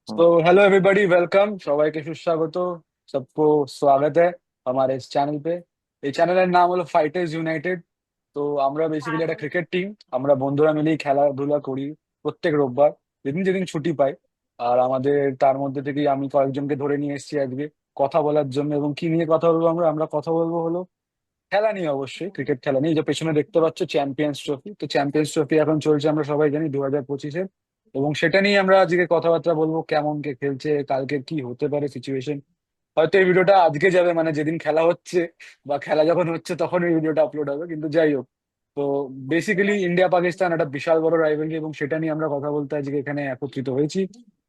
হুম। तो hello everybody welcome সবাইকে সুস্বাগত। सबको स्वागत है हमारे इस চ্যানেল पे। এই চ্যানেলের নাম হলো ফাইটার্স ইউনাইটেড। তো আমরা বেসিক্যালি একটা ক্রিকেট টিম। আমরা বন্ধুরা মিলেই খেলাধুলা করি প্রত্যেক রোববার, যেদিন যেদিন ছুটি পাই। আর আমাদের তার মধ্যে থেকেই আমি কয়েকজনকে ধরে নিয়ে এসেছি আজকে কথা বলার জন্য। এবং কি নিয়ে কথা বলবো, আমরা আমরা কথা বলবো হলো খেলা নিয়ে, অবশ্যই ক্রিকেট খেলা নিয়ে। এই যে পেছনে দেখতে পাচ্ছ চ্যাম্পিয়ন্স ট্রফি, তো চ্যাম্পিয়ন্স ট্রফি এখন চলছে, আমরা সবাই জানি 2025-এ। এবং সেটা নিয়ে আমরা আজকে কথাবার্তা বলবো, কেমন কে খেলছে, কালকে কি হতে পারে সিচুয়েশন। হয়তো এই ভিডিওটা আজকে যাবে, মানে যেদিন খেলা হচ্ছে বা খেলা যখন হচ্ছে তখন এই ভিডিওটা আপলোড হবে, কিন্তু যাই হোক। তো বেসিক্যালি ইন্ডিয়া পাকিস্তান একটা বিশাল বড় রাইভালরি, এবং সেটা নিয়ে আমরা কথা বলতে আজকে এখানে একত্রিত হয়েছি।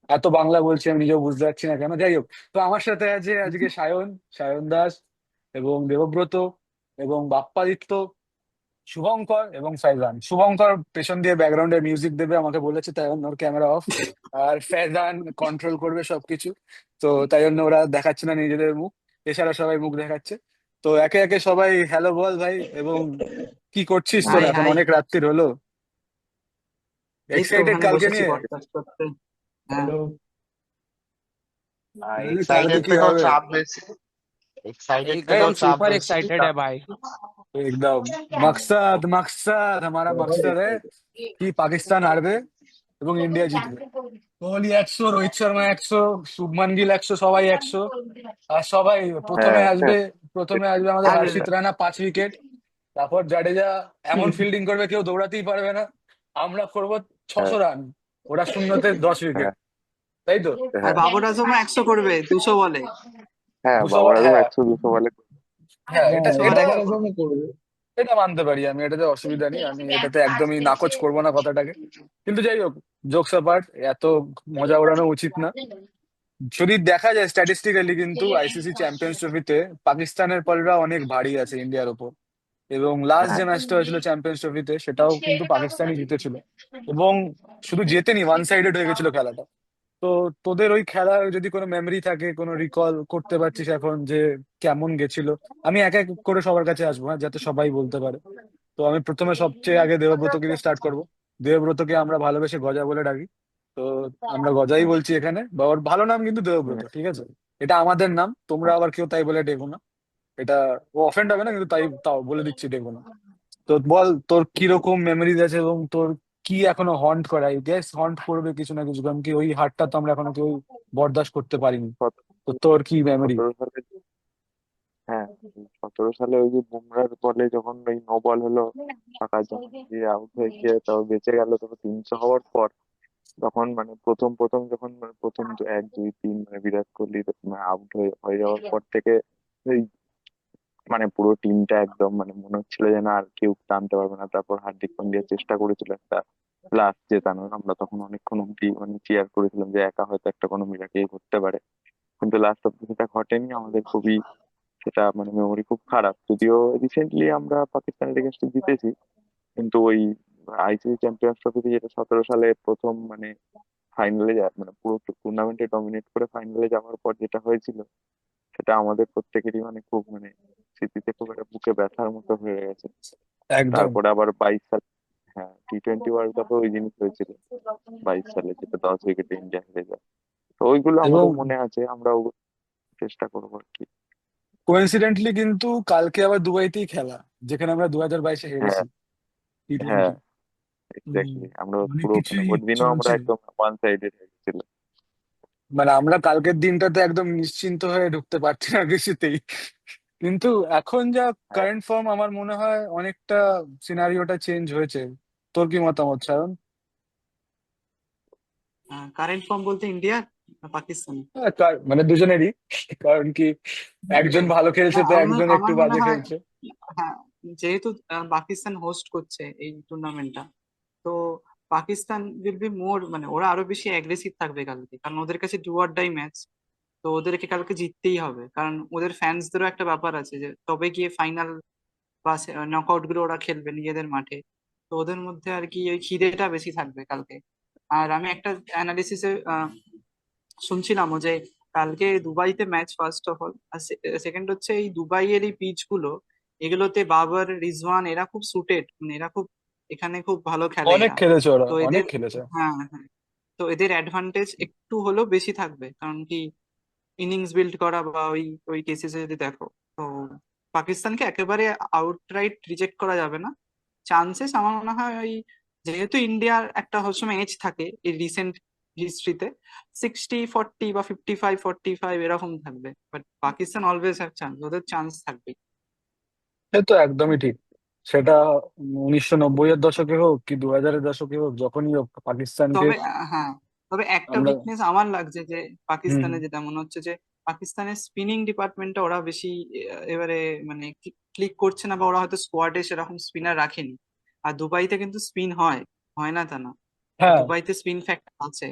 এত বাংলা বলছি আমি নিজেও বুঝতে পারছি না কেন, যাই হোক। তো আমার সাথে আছে আজকে সায়ন, সায়ন দাস এবং দেবব্রত এবং বাপ্পাদিত্য, শুভঙ্কর এবং ফাইজান। শুভঙ্কর পেছন দিয়ে ব্যাকগ্রাউন্ডে মিউজিক দেবে আমাকে বলেছে, তাই জন্য ওর ক্যামেরা অফ। আর ফাইজান কন্ট্রোল করবে সবকিছু। তো তাই জন্য ওরা দেখাচ্ছে না নিজেদের মুখ, এছাড়া সবাই মুখ দেখাচ্ছে। তো একে একে সবাই হ্যালো বল ভাই। এবং কি করছিস, তোর হাই এখন হাই। অনেক রাত্রির হলো, এই তো এক্সাইটেড ওখানে কালকে বসেছি নিয়ে? পডকাস্ট করতে। হ্যাঁ। কালকে एक्साइटेड কি पे तो হবে? चाप बेसी। एक्साइटेड पे এই तो एकदम चाप सुपर बेसी एक्साइटेड है भाई। एकदम मकसद मकसद हमारा मकसद है कि पाकिस्तान हारবে এবং ইন্ডিয়া জিতবে। কোহলি 100, রোহিত শর্মা 100, শুভমান গিল 100, সবাই 100। আর সবাই প্রথমে হ্যাঁ, আসবে, প্রথমে আসবে আমাদের আর হর্ষিত রানা 5 উইকেট। তারপর জাডেজা এমন ফিল্ডিং করবে কেউ দৌড়াতেই পারবে না। আমরা করবো হ্যাঁ, 600 রান, ওরা শূন্যতে 10 উইকেট। হ্যাঁ, তাই তো? আর হ্যাঁ, বাবর আজমও 100 করবে, 200 বলে। হ্যাঁ, 200, বাবার আজম হ্যাঁ। 100-200 বলে। হ্যাঁ, এটা 200 এটা মারে। এটা মানতে পারি আমি, এটাতে অসুবিধা নেই, আমি এটাতে একদমই নাকচ করবো না কথাটাকে। কিন্তু যাই হোক, জোকস অ্যাপার্ট, এত মজা ওড়ানো উচিত না। যদি দেখা যায় স্ট্যাটিস্টিক্যালি, কিন্তু আইসিসি চ্যাম্পিয়ন্স ট্রফিতে পাকিস্তানের পাল্লা অনেক ভারী আছে ইন্ডিয়ার ওপর। এবং লাস্ট হ্যাঁ, যে ম্যাচটা হয়েছিল চ্যাম্পিয়ন্স ট্রফিতে, সেটাও কিন্তু পাকিস্তানই জিতেছিল। এবং শুধু জেতেনি, ওয়ান সাইডেড হয়ে গেছিল খেলাটা। তো তোদের ওই খেলার যদি কোনো মেমরি থাকে, কোনো রিকল করতে পারছিস এখন যে কেমন গেছিল? আমি এক এক করে সবার কাছে আসবো, হ্যাঁ, যাতে সবাই বলতে পারে। তো আমি প্রথমে সবচেয়ে আগে দেবব্রতকে দিয়ে স্টার্ট করবো। দেবব্রতকে আমরা ভালোবেসে গজা বলে ডাকি। তো আমরা গজাই হ্যাঁ, বলছি এখানে, বা ওর ভালো নাম কিন্তু দেবব্রত, হ্যাঁ, ঠিক আছে? এটা আমাদের নাম, তোমরা হ্যাঁ। আবার কেউ তাই বলে ডেকো না। এটা ও অফেন্ড হবে না, কিন্তু তাই তাও বলে দিচ্ছি, ডেকো না। তো বল তোর কিরকম মেমোরিজ আছে, এবং তোর কি এখনো হন্ট করে, আই গেস হন্ট করবে কিছু না কিছু, কারণ কি ওই হারটা তো আমরা এখনো কেউ বরদাস্ত করতে পারিনি। তো তোর কি মেমোরি? 17 সালে, হ্যাঁ, 17 সালে ওই যে বুমরার বলে যখন ওই নো বল হলো, ফাঁকা জায়গা দিয়ে আউট হয়ে গিয়ে তাও বেঁচে গেল, তারপর 300 হওয়ার পর তখন মানে প্রথম প্রথম যখন মানে প্রথম 1 2 3 মানে বিরাট কোহলি আউট হয়ে হয়ে যাওয়ার পর থেকে মানে পুরো টিমটা একদম মানে মনে হচ্ছিল যেন আর কেউ টানতে পারবে না। তারপর হার্দিক পান্ডিয়া চেষ্টা করেছিল একটা লাস্ট জেতানোর, আমরা তখন অনেকক্ষণ অব্দি মানে চিয়ার করেছিলাম যে একা হয়তো একটা কোনো মিরাকেল করতে পারে। কিন্তু লাস্ট অব্দি সেটা ঘটেনি আমাদের, খুবই সেটা মানে মেমোরি খুব খারাপ। যদিও রিসেন্টলি আমরা পাকিস্তানের এগেনস্টে জিতেছি, কিন্তু ওই আইসিসি চ্যাম্পিয়ন্স ট্রফিতে যেটা 17 সালে প্রথম মানে ফাইনালে যায়, মানে পুরো টুর্নামেন্টে ডমিনেট করে ফাইনালে যাওয়ার পর যেটা হয়েছিল, সেটা আমাদের প্রত্যেকেরই মানে খুব মানে স্মৃতিতে খুব একটা বুকে ব্যথার মতো হয়ে গেছে। একদম। তারপরে আবার 22 সাল, হ্যাঁ, T20 ওয়ার্ল্ড কাপে ওই জিনিস হয়েছিল 22 সালে, যেটা 10 উইকেটে ইন্ডিয়া হেরে যায়। তো ওইগুলো এবং আমাদের মনে আছে, আমরা ওগুলো চেষ্টা করবো আর কি। কোইন্সিডেন্টলি কিন্তু কালকে আবার দুবাইতেই খেলা, যেখানে আমরা 2022-এ হেরেছি হ্যাঁ, হ্যাঁ, T20। এক্স্যাক্টলি, আমরা অনেক পুরো মানে কিছুই ওই দিনও আমরা চলছে। একদম ওয়ান সাইডেড হয়ে গেছিল। মানে আমরা কালকের দিনটাতে একদম নিশ্চিন্ত হয়ে ঢুকতে পারছি না কিছুতেই। কিন্তু এখন যা হ্যাঁ, কারেন্ট ফর্ম, আমার মনে হয় অনেকটা সিনারিওটা চেঞ্জ হয়েছে। তোর কি মতামত, শায়ন? কারেন্ট ফর্ম বলতে ইন্ডিয়া না পাকিস্তান? মানে দুজনেরই, কারণ কি একজন ভালো খেলছে না, তো আমার একজন একটু আমার মনে বাজে হয়, খেলছে। হ্যাঁ, যেহেতু পাকিস্তান হোস্ট করছে এই টুর্নামেন্টটা, তো পাকিস্তান উইল বি মোর, মানে ওরা আরো বেশি অ্যাগ্রেসিভ থাকবে কালকে, কারণ ওদের কাছে ডু অর ডাই ম্যাচ। তো ওদেরকে কালকে জিততেই হবে, কারণ ওদের ফ্যান্সদেরও একটা ব্যাপার আছে যে তবে গিয়ে ফাইনাল বা নকআউট গুলো ওরা খেলবে নিজেদের মাঠে। তো ওদের মধ্যে আর কি ওই খিদেটা বেশি থাকবে কালকে। আর আমি একটা অ্যানালিসিসে শুনছিলামও যে কালকে দুবাইতে ম্যাচ ফার্স্ট অফ অল, আর সেকেন্ড হচ্ছে এই দুবাইয়ের এই পিচ গুলো, এগুলোতে বাবর, রিজওয়ান এরা খুব সুটেড, মানে এরা খুব এখানে খুব ভালো খেলে অনেক এরা। খেলেছে ওরা, তো অনেক এদের, খেলেছে। হ্যাঁ হ্যাঁ, তো তো এদের অ্যাডভান্টেজ একটু হলেও বেশি থাকবে, কারণ কি ইনিংস বিল্ড করা বা ওই ওই কেসেসে যদি দেখো, তো পাকিস্তানকে একেবারে আউটরাইট রিজেক্ট করা যাবে না। চান্সেস আমার মনে হয় ওই, যেহেতু ইন্ডিয়ার একটা সবসময় এজ থাকে এই রিসেন্ট হিস্ট্রিতে, 60-40 বা 55-45 এরকম থাকবে, but Pakistan always have chance, ওদের চান্স থাকবে। সে তো একদমই ঠিক। সেটা 1990-এর দশকে হোক কি 2000-এর দশকে হোক, যখনই হোক পাকিস্তানকে তবে হ্যাঁ, তবে একটা আমরা। উইকনেস আমার লাগছে যে হুম। পাকিস্তানে, যেটা মনে হচ্ছে যে পাকিস্তানের স্পিনিং ডিপার্টমেন্টটা ওরা বেশি এবারে মানে ক্লিক করছে না, বা ওরা হয়তো স্কোয়াডে সেরকম স্পিনার রাখেনি। আর দুবাইতে কিন্তু স্পিন হয়, হয় না তা না। হ্যাঁ, দুবাইতে স্পিন ফ্যাক্টর আছে,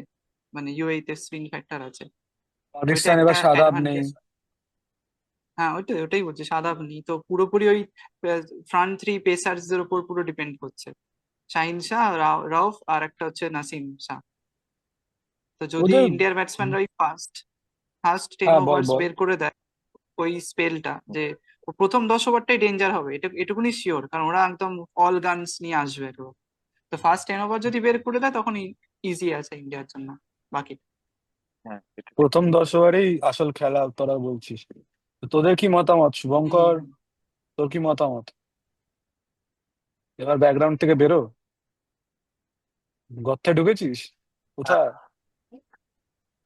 মানে ইউএই তে স্পিন ফ্যাক্টর আছে। তো এটা পাকিস্তান একটা এবার শাদাব নেই। অ্যাডভান্টেজ। হ্যাঁ, ওটাই বলছি, সাদা নেই তো, পুরোপুরি ওই ফ্রন্ট থ্রি পেসার্সদের উপর পুরো ডিপেন্ড করছে, শাহিন শাহ, রাউফ, আর একটা হচ্ছে নাসিম শাহ। তো যদি ওদের। ইন্ডিয়ার ব্যাটসম্যানরা ওই ফার্স্ট ফার্স্ট টেন হ্যাঁ, বল ওভার্স বল। বের করে দেয়, ওই স্পেলটা যে ও প্রথম 10 ওভারটাই ডেঞ্জার হবে, এটা এটুকুনি শিওর, কারণ ওরা একদম অল গানস নিয়ে আসবে একেবারে। তো ফার্স্ট 10 ওভার যদি বের করে দেয়, তখন ইজি আছে ইন্ডিয়ার জন্য বাকি। হ্যাঁ, এটা ঠিক। প্রথম 10 ওভারেই আসল খেলা তোরা বলছিস। তো তোদের কি মতামত শুভঙ্কর? হম। তোর কি মতামত? এবার ব্যাকগ্রাউন্ড থেকে বেরো। গর্তে ঢুকেছিস আ- কোথায়?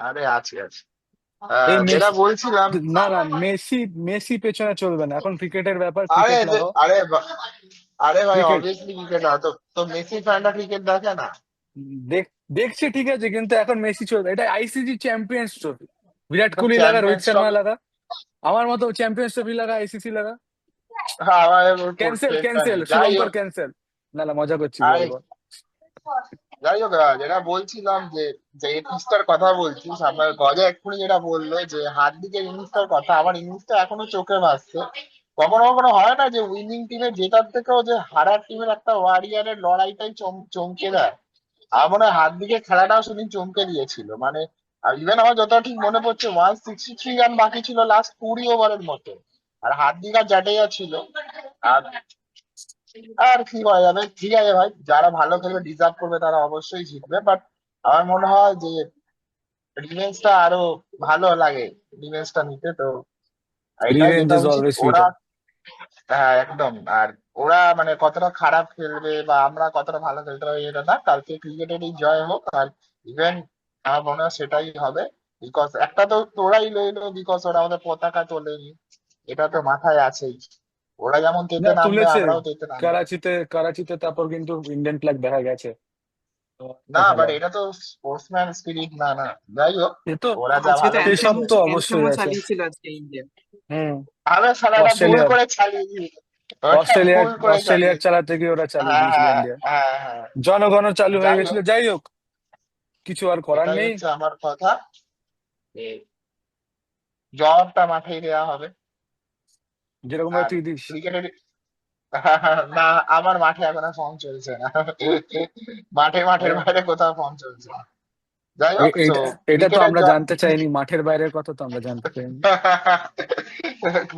আরে আছি আছি। এই যেটা মেসি। বলছিলাম, না না, মেসি মেসি পেছনে চলবে না, এখন ক্রিকেটের ব্যাপার, আরে ক্রিকেট লাগাও। আরে ভাই, ক্রিকেট অবভিয়াসলি ক্রিকেট না তো, তো মেসি ফ্যানরা ক্রিকেট দেখে না? দেখ, দেখছি ঠিক আছে, কিন্তু এখন মেসি চলবে, এটা আইসিসি চ্যাম্পিয়ন্স ট্রফি। বিরাট তো কোহলি লাগা, রোহিত চ্যাম্পিয়ন্স শর্মা ট্রফি, লাগা, আমার মতো চ্যাম্পিয়ন্স ট্রফি লাগা, আইসিসি লাগা। আমার ক্যান্সেল পেনটা ক্যান্সেল, নেই, যাই শুভঙ্কর হোক। ক্যান্সেল। না না, মজা করছি, বল আরে বল। যাই হোক, যেটা বলছিলাম যে যে ইনিংসটার কথা বলছিস, আপনার গজে এক্ষুনি যেটা বললো যে হার্দিকের ইনিংসটার কথা, আমার ইনিংসটা এখনো চোখে ভাসছে। কখনো কখনো হয় না যে উইনিং টিমে জেতার থেকেও যে হারার টিমের একটা ওয়ারিয়ারের লড়াইটাই চমকে দেয়। আমার মনে হয় হার্দিকের খেলাটাও সেদিন চমকে দিয়েছিল, মানে ইভেন আমার যতটা ঠিক মনে পড়ছে 163 রান বাকি ছিল লাস্ট 20 ওভারের মতো, আর হার্দিক আর জাডেজা ছিল। আর আর কি করা যাবে, ঠিক আছে ভাই, যারা ভালো খেলবে ডিজার্ভ করবে তারা অবশ্যই জিতবে, বাট আমার মনে হয় যে রিভেঞ্জটা আরো ভালো লাগে, রিভেঞ্জটা নিতে। তো এটাই রিভেঞ্জ যেটা ইজ উচিত অলওয়েজ ওরা। সুইটার। হ্যাঁ, একদম। আর ওরা মানে কতটা খারাপ খেলবে বা আমরা কতটা ভালো খেলতে পারি এটা না, কালকে ক্রিকেটেরই জয় হোক। আর ইভেন আমার মনে হয় সেটাই হবে, বিকজ একটা তো তোরাই লইলো, বিকজ ওরা আমাদের পতাকা তোলেনি, এটা তো মাথায় আছেই। ওরা যেমন না, তেতে নামবে, তুলেছে। আমরাও তেতে নামবো। করাচিতে তারপর কিন্তু ইন্ডিয়ান ফ্ল্যাগ দেখা গেছে। তো একটা না, বাট খেলায় এটা তো স্পোর্টসম্যান স্পিরিট না, না। যাই হোক, এ তো, ওরা যা আজকে তো ভালো সেসব খেলছে। তো অ্যান্থেমও অবশ্যই আছে। চালিয়েছিল আজকে ইন্ডিয়া। হুম। আরে সালাটা ভুল অস্ট্রেলিয়ার করে চালিয়ে দিয়েছে, ওটা অস্ট্রেলিয়ার ভুল করে অস্ট্রেলিয়ার চালিয়েছে। চালাতে গিয়ে ওরা চালিয়ে হ্যাঁ দিয়েছিল হ্যাঁ ইন্ডিয়া। হ্যাঁ হ্যাঁ। জনগণ চালু হয়ে যাই গেছিল, হোক, যাই হোক, কিছু আর করার এটাই নেই। হচ্ছে আমার কথা, যে জবাবটা মাঠেই দেওয়া হবে। যেরকম ভাবে আর তুই দিস। ক্রিকেটের না, আমার মাঠে এখন ফর্ম চলছে না। মাঠে মাঠের আরে, বাইরে কোথাও ফর্ম চলছে না। যাই হোক, তো এইটা এটা তো ক্রিকেটের আমরা জানতে চাইনি, মাঠের বাইরের কথা তো আমরা জানতে চাইনি।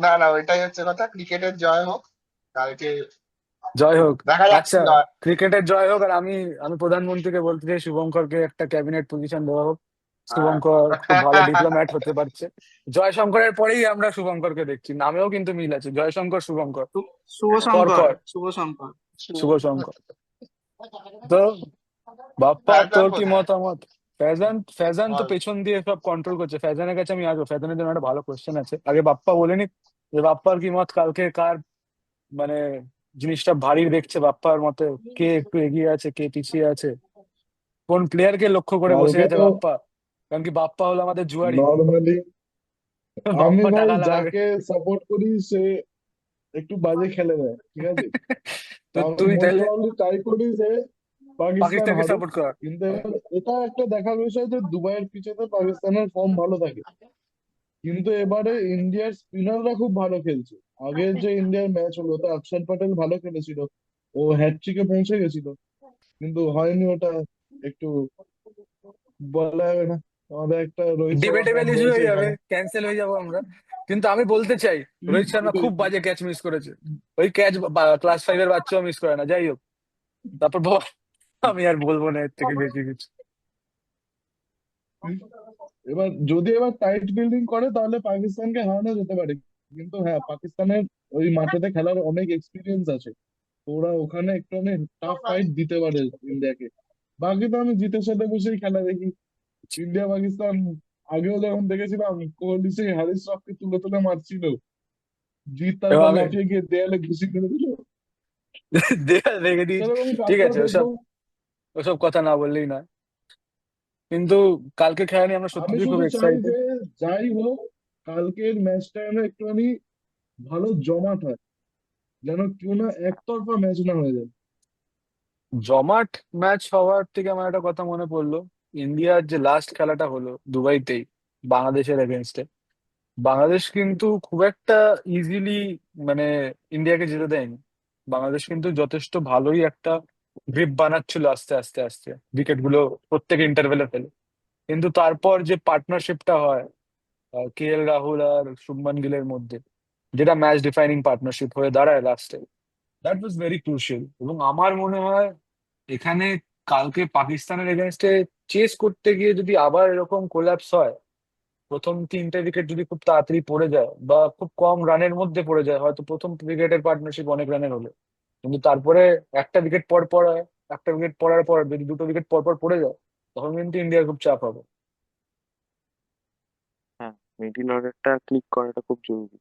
না না, ওইটাই হচ্ছে কথা, ক্রিকেটের জয় হোক কালকে। জয় হোক। দেখা যাক আচ্ছা, কি হয়। ক্রিকেটের জয় হোক, আর আমি আমি প্রধানমন্ত্রীকে বলতে চাই শুভঙ্করকে একটা ক্যাবিনেট পজিশন দেওয়া হোক। আহ, শুভঙ্কর খুব ভালো ডিপ্লোম্যাট হতে পারছে। জয়শঙ্করের পরেই আমরা শুভঙ্করকে দেখছি, নামেও কিন্তু মিল আছে, জয়শঙ্কর শুভঙ্কর। শুভ কর শঙ্কর, কর। শুভ শঙ্কর। শুভ শঙ্কর। তো বাপ্পা, ফ্যাশন তোর কি কোথায়? মতামত? ফ্যাজান ফ্যাজান তো বল। পেছন দিয়ে সব কন্ট্রোল করছে, ফ্যাজানের কাছে আমি আসবো, ফ্যাজানের জন্য একটা ভালো কোশ্চেন আছে, আগে বাপ্পা বলে নি যে বাপ্পার কি মত কালকে, কার মানে জিনিসটা ভারী দেখছে বাপ্পার মতে, কে একটু এগিয়ে আছে, কে পিছিয়ে আছে, কোন প্লেয়ারকে লক্ষ্য করে বসে কালকে আছে তো বাপ্পা? কারণ কি বাপ্পা হলো আমাদের জুয়ারি। নর্মালি আমি বাপ্পা ভাই টাকা লাগাবে। যাকে সাপোর্ট করি সে একটু বাজে খেলে দেয়, ঠিক আছে। তো আমি তুই মোস্ট তাহলে প্রবাবলি ট্রাই করি যে পাকিস্তান পাকিস্তানকে হারুক, সাপোর্ট কর। কিন্তু এবার এটা একটা দেখার বিষয় যে দুবাইয়ের পিচেতে পাকিস্তানের ফর্ম ভালো থাকে, কিন্তু এবারে ইন্ডিয়ার স্পিনাররা খুব ভালো খেলছে। আগের যে ইন্ডিয়ার ম্যাচ হলো ওটা অক্ষর প্যাটেল ভালো খেলেছিল, ও হ্যাটট্রিকে পৌঁছে গেছিল, কিন্তু হয়নি ওটা। একটু বলা যাবে না, আমাদের একটা Rohit Sharma debatable fan issue রয়েছে হয়ে যাবে, এখানে। ক্যান্সেল হয়ে যাবো আমরা। কিন্তু আমি বলতে চাই, রোহিত শর্মা ওটাই খুব তো। বাজে ক্যাচ মিস করেছে। ওই ক্যাচ ক্লাস 5-এর বাচ্চাও মিস করে না, যাই হোক। তারপর বল। আমি আর বলবো না এর থেকে বেশি কিছু। এবার টাইট ফিল্ডিং করে তাহলে পাকিস্তানকে হারানো যেতে পারে, কিন্তু হ্যাঁ পাকিস্তানের ওই মাঠেতে খেলার অনেক এক্সপিরিয়েন্স আছে, তো ওরা ওখানে একটু টাফ ফাইট দিতে পারে ইন্ডিয়াকে। বাকি তো আমি জিতের সাথে বসেই খেলা দেখি, ইন্ডিয়া পাকিস্তান আগেও যখন দেখেছিলাম কোহলি সেই হারিস শ্রফকে তুলে তুলে মারছিল, জিত এবং তারপর আমি লাফিয়ে গিয়ে দেয়ালে ঘুষি করে দিল, দেখে দিয়েছি। সেরকম ঠিক কালকেও আছে, দেখবো। ওসব ওসব কথা না বললেই না, কিন্তু কালকে খেলা নিয়ে আমরা আমি সত্যি খুব শুধু চাই এক্সাইটেড। যে যাই হোক কালকের ম্যাচটা যেন একটুখানি ভালো জমাট হয়, যেন কেউ না একতরফা ম্যাচ না হয়ে যায়। জমাট ম্যাচ হওয়ার থেকে আমার একটা কথা মনে পড়লো, ইন্ডিয়ার যে লাস্ট খেলাটা হলো দুবাইতেই বাংলাদেশের এগেনস্টে, বাংলাদেশ কিন্তু খুব একটা ইজিলি মানে ইন্ডিয়াকে যেতে দেয়নি। বাংলাদেশ কিন্তু যথেষ্ট ভালোই একটা গ্রিপ বানাচ্ছিল আস্তে আস্তে আস্তে, উইকেট গুলো প্রত্যেক ইন্টারভেলে ফেলে। কিন্তু তারপর যে পার্টনারশিপটা হয় কে এল রাহুল আর শুভমান গিলের মধ্যে, যেটা ম্যাচ ডিফাইনিং পার্টনারশিপ হয়ে দাঁড়ায় লাস্টে, দ্যাট ওয়াজ ভেরি ক্রুশিয়াল। এবং আমার মনে হয় এখানে কালকে পাকিস্তানের এগেনস্টে চেস করতে গিয়ে যদি আবার এরকম কোল্যাপস হয়, প্রথম তিনটে উইকেট যদি খুব তাড়াতাড়ি পড়ে যায় বা খুব কম রানের মধ্যে পড়ে যায়, হয়তো প্রথম উইকেটের পার্টনারশিপ অনেক রানের হলো, কিন্তু তারপরে একটা উইকেট পর পর হয়, একটা উইকেট পড়ার পর যদি দুটো উইকেট পর পর পড়ে যায়, তখন কিন্তু ইন্ডিয়ার খুব চাপ হবে। হ্যাঁ, মিডিল অর্ডারটা ক্লিক করাটা খুব জরুরি,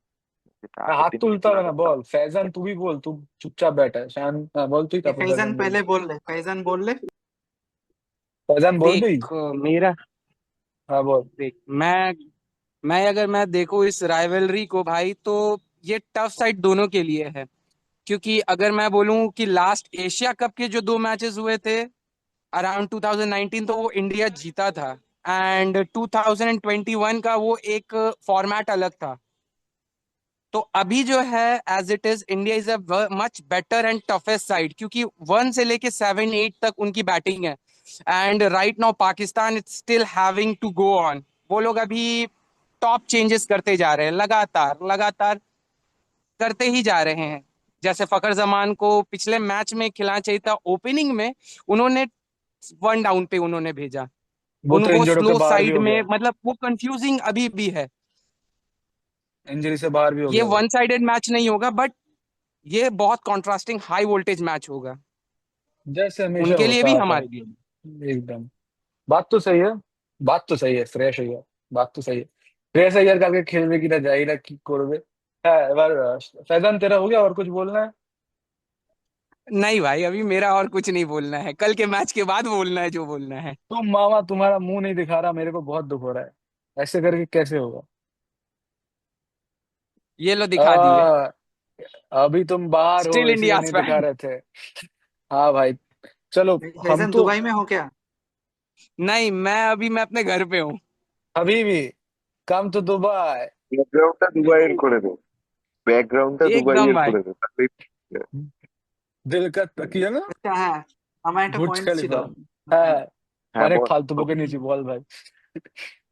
যেটা হ্যাঁ, আগের হাত দিন তুলতে মিডিল হবে না, অর্ডারটা। বল ফैजान, তুই বল, তুই চুপচাপ बैठा है शान। हाँ, बोल তুই, তারপর फैजान फैजान বলবি। पहले बोल ले, फैजान बोल ले। फैजान बोल भी। देख मेरा हाँ बोल। देख मैं अगर मैं देखूं इस राइवलरी को भाई, तो ये टफ साइड दोनों के लिए है। क्योंकि अगर मैं बोलूं कि लास्ट एशिया कप के जो दो मैचेस हुए थे अराउंड 2019, तो वो इंडिया जीता था। एंड 2021 का वो एक फॉर्मेट अलग था। तो अभी जो है as it is India is a much better and toughest side, क्योंकि 1 से लेके 7 8 तक उनकी बैटिंग है। And right now Pakistan is still having to go on. वो लोग अभी टॉप चेंजेस करते जा रहे हैं, लगातार लगातार करते ही जा रहे हैं। जैसे फकर जमान को पिछले मैच में खिलाना चाहिए था ओपनिंग में, उन्होंने 1 डाउन पे उन्होंने भेजा। वो तो उनको इंजर्ड होकर स्लो बाहर भी साइड हो में, गया, मतलब वो कंफ्यूजिंग अभी भी है। इंजरी से बाहर भी हो ये गया वो। 1 साइडेड मैच नहीं होगा, बट ये बहुत कॉन्ट्रास्टिंग हाई वोल्टेज मैच होगा, जैसे हमेशा उनके लिए होता भी आता हमारे लिए भी। है एकदम। बात तो सही है, बात तो सही है শ্রেয়াস আইয়ার, बात तो सही है। শ্রেয়াস আইয়ার কালকে খেলবে কিনা জানি না, কি করবে। হ্যাঁ, এবার फैजान तेरा हो गया और कुछ बोलना है? नहीं भाई, अभी मेरा और कुछ नहीं बोलना है, कल के मैच के बाद बोलना है जो बोलना है। तुम मामा, तुम्हारा मुंह नहीं दिखा रहा, मेरे को बहुत दुख हो रहा है, ऐसे करके कैसे होगा। ये लो दिखा दिए। आ, अभी तुम बाहर हो स्टिल इसलिए इंडिया नहीं दिखा फैन। रहे थे। हाँ भाई, चलो। हम फैजान तो दुबई में हो क्या? नहीं, मैं अपने घर पे हूँ। अभी भी कम टू दुबई। ব্যাকগ্রাউন্ডটা দুবাইয়ের করে দে, ব্যাকগ্রাউন্ডটা एकदम দুবাইয়ের भाई। করে দে তাহলেই। দিল কা তকিয়া না, আচ্ছা হ্যাঁ, আমার একটা বুর্জ পয়েন্ট ছিল। খলিফা। হ্যাঁ, হ্যাঁ অনেক বল। ফালতু বকে নিয়েছি, বল ভাই।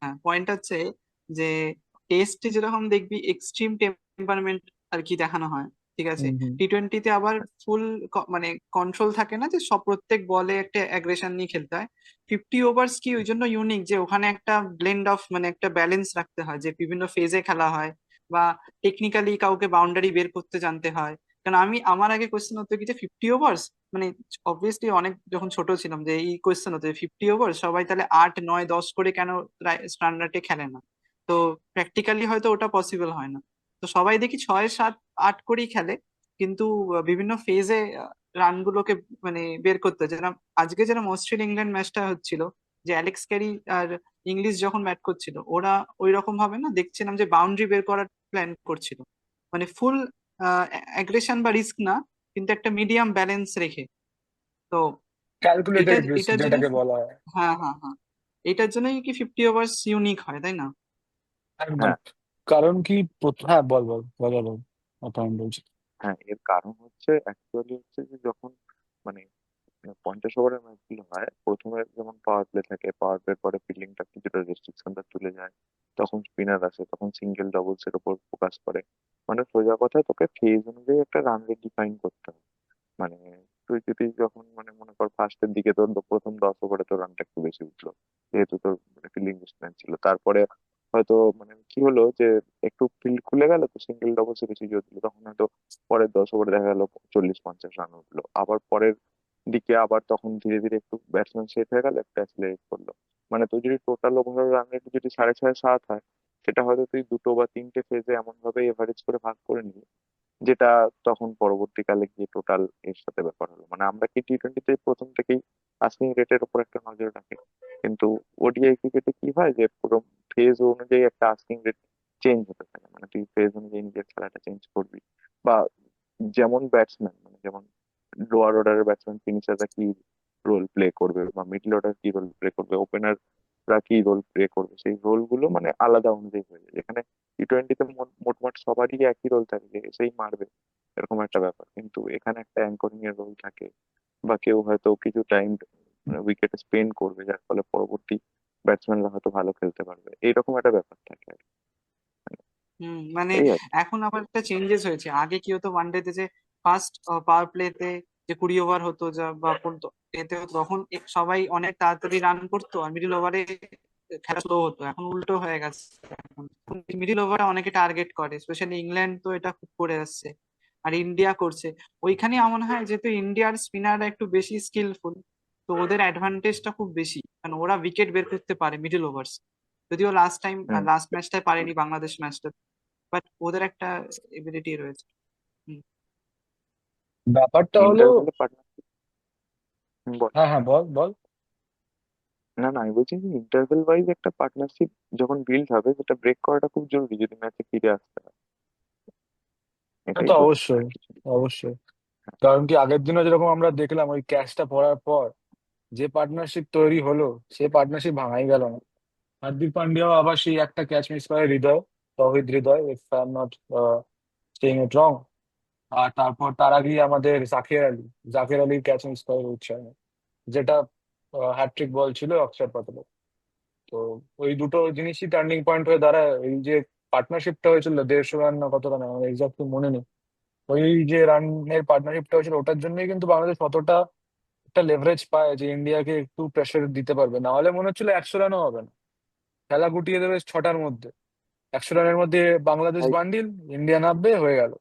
হ্যাঁ, পয়েন্ট হচ্ছে যে টেস্টে যেরকম দেখবি এক্সট্রিম টেম্পারমেন্ট আর কি দেখানো হয়, ঠিক আছে, হুম হুম। টি-টোয়েন্টিতে আবার ফুল মানে কন্ট্রোল থাকে না, যে সব প্রত্যেক বলে একটা অ্যাগ্রেশন নিয়ে খেলতে হয়। 50 ওভার্স কি ওই জন্য ইউনিক, যে ওখানে একটা ব্লেন্ড অফ মানে একটা ব্যালেন্স রাখতে হয়, যে বিভিন্ন ফেজে খেলা হয় বা টেকনিক্যালি কাউকে বাউন্ডারি বের করতে জানতে হয়। কারণ আমার আগে কোয়েশ্চেন হতো কি যে 50 ওভার্স মানে অবভিয়াসলি অনেক যখন ছোট ছিলাম যে এই কোয়েশ্চেন হতো 50 ওভার সবাই তাহলে 8 9 10 করে কেন স্ট্যান্ডার্ডে খেলে না। তো প্র্যাকটিক্যালি হয়তো ওটা পসিবল হয় না। তো সবাই দেখি 6 7 8 করেই খেলে, কিন্তু বিভিন্ন ফেজে রানগুলোকে মানে বের করতে হয়। যেরকম আজকে যেরকম অস্ট্রেলিয়া ইংল্যান্ড ম্যাচটা হচ্ছিল, যে অ্যালেক্স ক্যারি আর ইংলিশ যখন ব্যাট করছিল, ওরা ওই রকম ভাবে না দেখছিলাম যে বাউন্ডারি বের করার প্ল্যান করছিল, মানে ফুল অ্যাগ্রেশন বা রিস্ক না, কিন্তু একটা মিডিয়াম ব্যালেন্স রেখে। তো এটা ক্যালকুলেটেড রিস্ক এটার জন্য, যেটাকে বলা হয়। হ্যাঁ হ্যাঁ হ্যাঁ, এটার জন্যই কি 50 ওভার্স ইউনিক হয়, তাই না? একদম। হ্যাঁ কারণ কি হ্যাঁ, বল বল বল বল, অপয়েন্ট বলছি। হ্যাঁ, এর কারণ হচ্ছে অ্যাকচুয়ালি হচ্ছে যে যখন মানে 50 ওভারের ম্যাচ গুলো হয়, প্রথমে যেমন পাওয়ার প্লে থাকে, পাওয়ার প্লে পরে ফিল্ডিংটা কিছুটা রেস্ট্রিকশনটা তুলে যায়, তখন স্পিনার আসে, তখন সিঙ্গেল ডাবলস এর উপর ফোকাস করে। মানে সোজা কথায় তোকে ফেজ অনুযায়ী একটা রান রেট ডিফাইন করতে হবে। মানে তুই যখন মনে কর ফার্স্টের দিকে তোর প্রথম 10 ওভারে তোর রানটা একটু বেশি উঠলো, যেহেতু তোর ফিল্ডিং ডিস্টেন্স ছিল। তারপরে হয়তো মানে কি হলো যে একটু ফিল্ড খুলে গেল, তো সিঙ্গেল ডবলসে বেশি জোর দিল, তখন হয়তো পরের 10 ওভারে দেখা গেল 40-50 রান উঠলো। আবার পরের দিকে আবার তখন ধীরে ধীরে একটু ব্যাটসম্যান সেট হয়ে গেল, একটা অ্যাসিলারেট করলো। মানে তুই যদি টোটাল ওভার রান রেট যদি 6.5-7 হয়, সেটা হয়তো তুই দুটো বা তিনটে ফেজে এমন ভাবে এভারেজ করে ভাগ করে নিবি, যেটা তখন পরবর্তীকালে গিয়ে টোটাল এর সাথে ব্যাপার হলো। মানে আমরা কি টি-20 তে প্রথম থেকেই আস্কিং রেটের উপর একটা নজর রাখি, কিন্তু ওডিআই ক্রিকেটে কি হয় যে পুরো ফেজ অনুযায়ী একটা আস্কিং রেট চেঞ্জ হতে থাকে। মানে তুই ফেজ অনুযায়ী নিজের খেলাটা চেঞ্জ করবি, বা যেমন ব্যাটসম্যান, মানে যেমন লোয়ার অর্ডারের ব্যাটসম্যান ফিনিশাররা কি রোল প্লে করবে, বা মিডল অর্ডার কি রোল প্লে করবে, ওপেনাররা কি রোল প্লে করবে, সেই রোল গুলো মানে আলাদা অনুযায়ী হয়ে যায়। যেখানে টি-20 তে মোটমাট সবারই একই রোল থাকে, যে এসেই মারবে এরকম একটা ব্যাপার। কিন্তু এখানে একটা অ্যাঙ্করিং এর রোল থাকে, বা কেউ হয়তো কিছু টাইম উইকেটে স্পেন্ড করবে, যার ফলে পরবর্তী ব্যাটসম্যানরা হয়তো ভালো খেলতে পারবে, এইরকম একটা ব্যাপার থাকে আর কি। মানে এই আর কি। এখন আবার একটা চেঞ্জেস হয়েছে। আগে কি হতো ওয়ানডেতে, যে ফার্স্ট পাওয়ার প্লেতে যে 20 ওভার হতো যা বা পড়তো, এতে হতো তখন সবাই অনেক তাড়াতাড়ি রান করতো আর মিডিল ওভারে খেলা স্লো হতো। এখন উল্টো হয়ে গেছে। এখন মিডিল ওভারে অনেকে টার্গেট করে, স্পেশালি ইংল্যান্ড তো এটা খুব করে আসছে, আর ইন্ডিয়া করছে। ওইখানে আমার মনে হয় যেহেতু ইন্ডিয়ার স্পিনাররা একটু বেশি স্কিলফুল, তো ওদের অ্যাডভান্টেজটা খুব বেশি, কারণ ওরা উইকেট বের করতে পারে মিডিল ওভার্স। যদিও হুম। লাস্ট ম্যাচটায় পারেনি বাংলাদেশ ম্যাচটা, বাট ওদের একটা এবিলিটি রয়েছে। হুম। ব্যাপারটা হলো, ইন্টারভেলে পার্টনারশিপ। বল। হ্যাঁ হ্যাঁ, বল বল। না না, আমি বলছি যে ইন্টারভেল ওয়াইজ একটা পার্টনারশিপ যখন বিল্ড হবে, সেটা ব্রেক করাটা খুব জরুরি যদি ম্যাচে ফিরে আসতে হয়। সে এটাই তো তো, আর অবশ্যই, কিছু না। অবশ্যই। কারণ কি আগের দিনও যেরকম আমরা দেখলাম ওই ক্যাচটা পড়ার পর যে পার্টনারশিপ তৈরি হলো, সেই পার্টনারশিপ ভাঙাই গেল না। হার্দিক পান্ডিয়াও আবার সেই একটা ক্যাচ মিস করে Hridoy, Towhid Hridoy, if I am not saying it wrong. আর তারপর তার আগেই আমাদের জাকের আলীর ক্যাচ মিস করে রোহিত শর্মা, যেটা হ্যাটট্রিক বল ছিল অক্ষর পটেলের। তো ওই দুটো জিনিসই টার্নিং পয়েন্ট হয়ে দাঁড়ায়। এই যে পার্টনারশিপটা হয়েছিল 150 রান না কত রান, আমার এক্সাক্টলি মনে নেই, ওই যে রানের পার্টনারশিপটা হয়েছিল ওটার জন্যই কিন্তু বাংলাদেশ অতটা একটা লেভারেজ পায় যে ইন্ডিয়াকে একটু প্রেশার দিতে পারবে। না হলে মনে হচ্ছিল 100 রানও হবে না, খেলা গুটিয়ে দেবে 6টার মধ্যে, 100 রানের মধ্যে বাংলাদেশ তাই। বান্ডিল, ইন্ডিয়া নামবে, হয়ে গেল।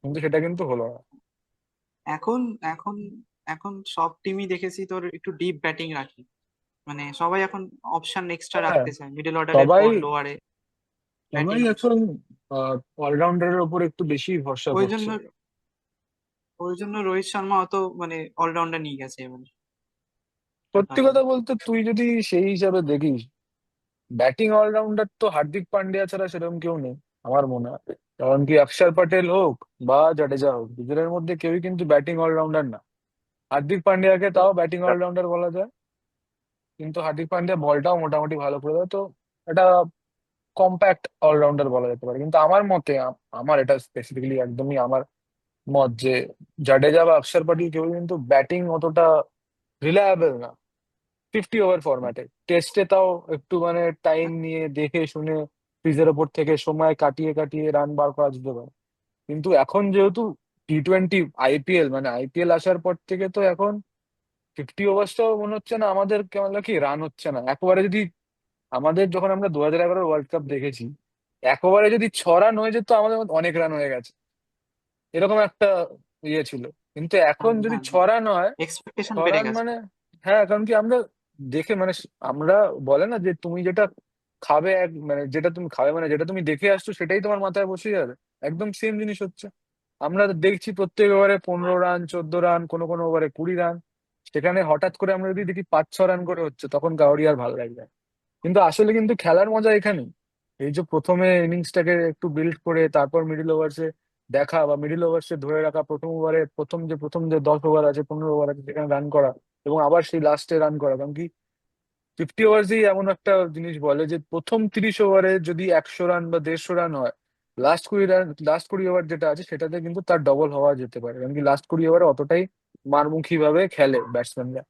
কিন্তু সেটা কিন্তু হলো না। এখন এখন এখন সব টিমই দেখেছি তোর একটু ডিপ ব্যাটিং রাখি, মানে সবাই এখন অপশন এক্সট্রা হ্যাঁ, রাখতে চায় মিডল অর্ডারের সবাই পর লোয়ারে সবাই ব্যাটিং অপশন। এখন অলরাউন্ডারের উপর একটু বেশি ভরসা ওই করছে। জন্য ওই জন্য রোহিত শর্মা অত মানে অলরাউন্ডার নিয়ে গেছে এবার সত্যি ব্যাপারটা। কথা বলতে তুই যদি সেই হিসাবে দেখিস, ব্যাটিং অলরাউন্ডার তো হার্দিক পান্ডিয়া ছাড়া সেরকম কেউ নেই আমার মনে হয়। কারণ কি অক্ষর পটেল হোক বা জাডেজা হোক, দুজনের মধ্যে কেউই কিন্তু ব্যাটিং অলরাউন্ডার না। হার্দিক পান্ডিয়াকে তাও ব্যাটিং তা- অলরাউন্ডার বলা যায়, কিন্তু হার্দিক পান্ডিয়া বলটাও মোটামুটি ভালো করে দেয়, তো এটা কম্প্যাক্ট অলরাউন্ডার বলা যেতে পারে। কিন্তু আমার মতে, আমার এটা স্পেসিফিকলি একদমই আমার মত যে জাডেজা বা অক্ষর পটেল কেউ কিন্তু ব্যাটিং অতটা রিলায়েবল না। 50 ওভার ফরম্যাটে টেস্টে তাও একটু মানে টাইম নিয়ে দেখে শুনে ক্রিজের ওপর থেকে সময় কাটিয়ে কাটিয়ে রান বার করা যেতে পারে। কিন্তু এখন যেহেতু টি-20 আইপিএল, মানে আইপিএল আসার পর থেকে তো এখন 50 ওভার্সটাও মনে হচ্ছে না আমাদের, কেমন কি রান হচ্ছে না একবারে। যদি আমাদের যখন আমরা 2011 ওয়ার্ল্ড কাপ দেখেছি, এক ওভারে যদি 6 রান হয়ে যেত আমাদের মধ্যে অনেক রান হয়ে গেছে, এরকম একটা ইয়ে ছিল। কিন্তু এখন হ্যাঁ, যদি হ্যাঁ, 6 রান হয়, ছ এক্সপেকটেশন বেড়ে রান গেছে। মানে, হ্যাঁ, কারণ কি আমরা দেখে মানে আমরা বলে না যে তুমি যেটা খাবে মানে যেটা তুমি খাবে মানে যেটা তুমি দেখে আসছো সেটাই তোমার মাথায় বসে যাবে। একদম সেম জিনিস হচ্ছে। আমরা দেখছি প্রত্যেক ওভারে 15 রান, 14 রান, কোনো কোনো ওভারে 20 রান। সেখানে হঠাৎ করে আমরা যদি দেখি 5-6 রান করে হচ্ছে, তখন কাউরি আর ভালো লাগবে না। কিন্তু আসলে কিন্তু খেলার মজা এখানে, এই যে প্রথমে ইনিংসটাকে একটু বিল্ড করে তারপর মিডিল ওভার্সে দেখা, বা মিডিল ওভার্সে ধরে রাখা, প্রথম ওভারে প্রথম যে 10 ওভার আছে, 15 ওভার আছে, সেখানে রান করা, এবং আবার সেই লাস্টে রান করা। কারণ কি 50 ওভার্সই এমন একটা জিনিস বলে যে প্রথম 30 ওভারে যদি 100 রান বা 150 রান হয়, লাস্ট 20 ওভার যেটা আছে সেটাতে কিন্তু তার ডবল হওয়া যেতে পারে। কারণ কি লাস্ট 20 ওভারে অতটাই মারমুখী ভাবে খেলে ব্যাটসম্যানরা,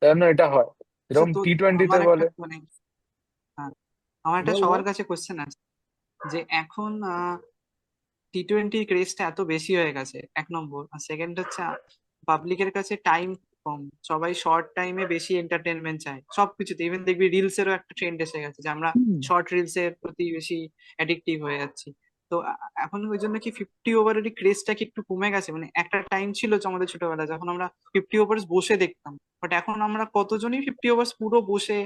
তাই জন্য এটা হয়। আচ্ছা, এরকম তো টি-20-তে আমার একটা বলে। মানে হ্যাঁ, আমার একটা বল বল। সবার কাছে কোশ্চেন আছে, যে এখন টি-20 ক্রেজটা এত বেশি হয়ে গেছে, 1 নম্বর। আর সেকেন্ড হচ্ছে পাবলিকের কাছে টাইম কম, সবাই শর্ট টাইমে বেশি এন্টারটেনমেন্ট চায় সবকিছুতে। ইভেন দেখবি রিলস এরও একটা ট্রেন্ড এসে গেছে যে আমরা শর্ট রিলস এর প্রতি বেশি অ্যাডিকটিভ হয়ে যাচ্ছি। তো এখন ওই জন্য কি 50 ওভারেরই ক্রেজটা কি একটু কমে গেছে। মানে একটা টাইম ছিল যে আমাদের ছোটবেলায় যখন আমরা 50 ওভার্স বসে দেখতাম, বাট এখন আমরা কতজনই 50 ওভার্স পুরো বসে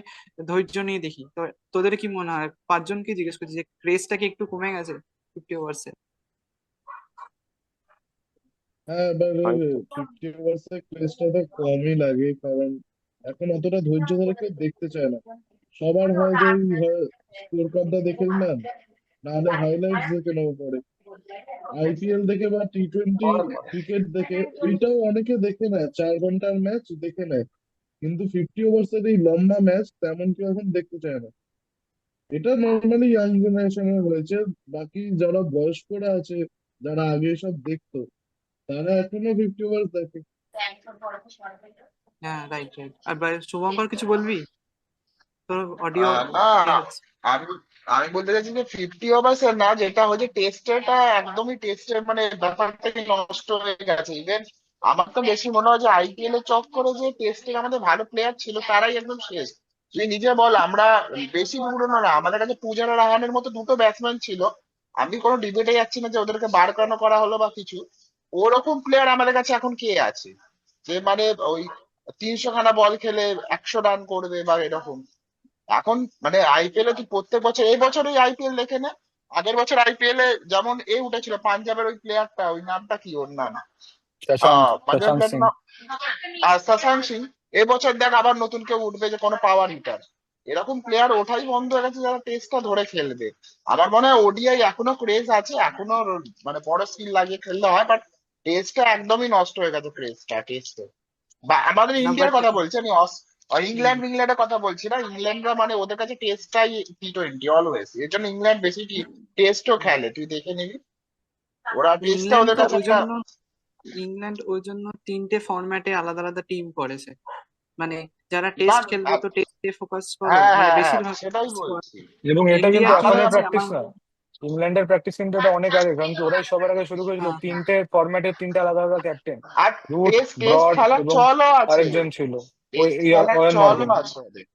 ধৈর্য নিয়ে দেখি। তো তোদের কি মনে হয়, পাঁচজনকে জিজ্ঞেস করছি যে ক্রেজটা কি একটু কমে গেছে 50 ওভার্স এর? হ্যাঁ, এবার হয়তো 50 ওভার্স এর ক্রেজটা তো কমই লাগে, কারণ এখন অতটা ধৈর্য ধরে কেউ দেখতে চায় না। সবার হয় যে স্কোর কার্ডটা দেখে নিলাম, নাহলে হাইলাইটস দেখে নেবো পরে। আইপিএল দেখে বা টি20 ক্রিকেট দেখে ওইটাও অনেকে দেখে নেয়, 4 ঘন্টার ম্যাচ দেখে নেয়, কিন্তু 50 ওভার্স এর এই লম্বা ম্যাচ তেমন কেউ এখন দেখতে চায় না। এটা নর্মালি ইয়াং জেনারেশনের হয়েছে। বাকি যারা বয়স্করা আছে, যারা আগে সব দেখতো, তারা এখনো 50 ওভার্স দেখে। হ্যাঁ, রাইট রাইট। আর শুভঙ্কর কিছু বলবি? তোর অডিও না, ইয়ে হচ্ছে। আমি আমি বলতে চাইছি যে 50 ওভার্স এর না, যেটা হচ্ছে টেস্টেরটা একদমই টেস্টের মানে ব্যাপারটাকে নষ্ট হয়ে গেছে। ইভেন আমার তো বেশি মনে হয় যে আইপিএল এর চক্করে যে টেস্টের আমাদের ভালো প্লেয়ার ছিল তারাই একদম শেষ। তুই নিজে বল, আমরা বেশি পুরনো না, আমাদের কাছে পূজারা রাহানের মতো দুটো ব্যাটসম্যান ছিল। আমি কোনো ডিবেটে যাচ্ছি না যে ওদেরকে বার কেন করা হলো বা কিছু। ওরকম প্লেয়ার আমাদের কাছে এখন কে আছে যে মানে ওই 300 খানা বল খেলে 100 রান করবে বা এরকম। এখন মানে আইপিএল এ তুই প্রত্যেক বছর, এই বছরই আইপিএল দেখে নে, আগের বছর আইপিএল এ যেমন উঠেছিল পাঞ্জাবের ওই প্লেয়ারটা, ওই নামটা কি ওর নাম, শশাঙ্ক পাঞ্জাবের শশাঙ্ক প্লেয়ারটা সিং। নাম শশাঙ্ক সিং। এবছর দেখ আবার নতুন কেউ উঠবে যে কোনো পাওয়ার হিটার। এরকম প্লেয়ার ওঠাই বন্ধ হয়ে গেছে যারা টেস্টটা ধরে খেলবে। আমার মনে হয় ওডিআই এখনো ক্রেজ আছে, এখনো মানে বড় স্কিল লাগিয়ে খেলতে হয়, বাট টেস্টটা একদমই নষ্ট হয়ে গেছে ক্রেজটা টেস্টে। বা আমাদের না বাট ইন্ডিয়ার কথা বলছি আমি, ইংল্যান্ডের কথা বলছি না। ইংল্যান্ডরা মানে ওদের কাছে টেস্টটাই টি20 অলওয়েজ, এর জন্য ইংল্যান্ড বেশি টেস্টও খেলে, তুই দেখে নিবি। ওরা টেস্টটা ইংল্যান্ড ওদের তো কাছে ওই একটা। জন্য ইংল্যান্ড ওই জন্য 3টে ফরম্যাটে আলাদা আলাদা টিম করেছে। মানে যারা না, টেস্ট খেলবে তো টেস্টে ফোকাস করো, হ্যাঁ মানে হ্যাঁ হ্যাঁ, বেশিরভাগ সেটাই squad। বলছি। এবং এটা কিন্তু ইন্ডিয়ার কি আমাদের এখনের হয়েছে প্র্যাকটিস আমার না, ইংল্যান্ডের প্র্যাকটিস কিন্তু এটা অনেক আগে, কারণ কি ওরাই সবার আগে শুরু করেছিল। হ্যাঁ হ্যাঁ 3টে ফরম্যাটের 3টে আলাদা আলাদা ক্যাপ্টেন, আর রুট, টেস্ট টেস্ট ব্রড খেলার এবং চলও আছে, আরেকজন ছিল ওই টেস্ট খেলার ওয়েন চলও মর্গ্যান। আছে ওদের।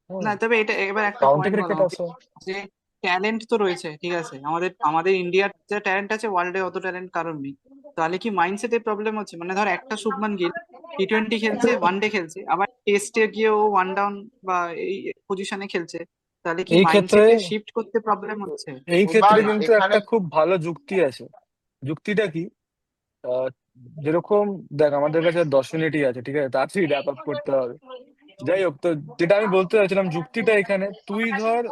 হুম, না, তবে এটা এবার একটা কাউন্টি পয়েন্ট বল ক্রিকেট আমাকে, আছে। যে ট্যালেন্ট তো রয়েছে ঠিক আছে, আমাদের আমাদের ইন্ডিয়ার যা ট্যালেন্ট আছে ওয়ার্ল্ডে অত ট্যালেন্ট কারণ নেই। তাহলে কি মাইন্ডসেটের প্রবলেম হচ্ছে? মানে ধর একটা শুভমান গিল টি20 খেলছে, ওয়ানডে খেলছে, আবার টেস্টে গিয়ে ও ওয়ান ডাউন বা এই পজিশনে খেলছে, তাহলে কি এই ক্ষেত্রে মাইন্ডসেটে শিফট করতে প্রবলেম হচ্ছে? এই এবার ক্ষেত্রে কিন্তু এখানে একটা খুব ভালো যুক্তি আছে। যুক্তিটা কি? আহ, যেরকম দেখ, আমাদের কাছে 10 মিনিটই আছে, ঠিক আছে, তাড়াতাড়ি র্যাপ আপ করতে হবে। যাই হোক, তো যেটা আমি বলতে চাইছিলাম, যুক্তিটা এখানে, তুই ধর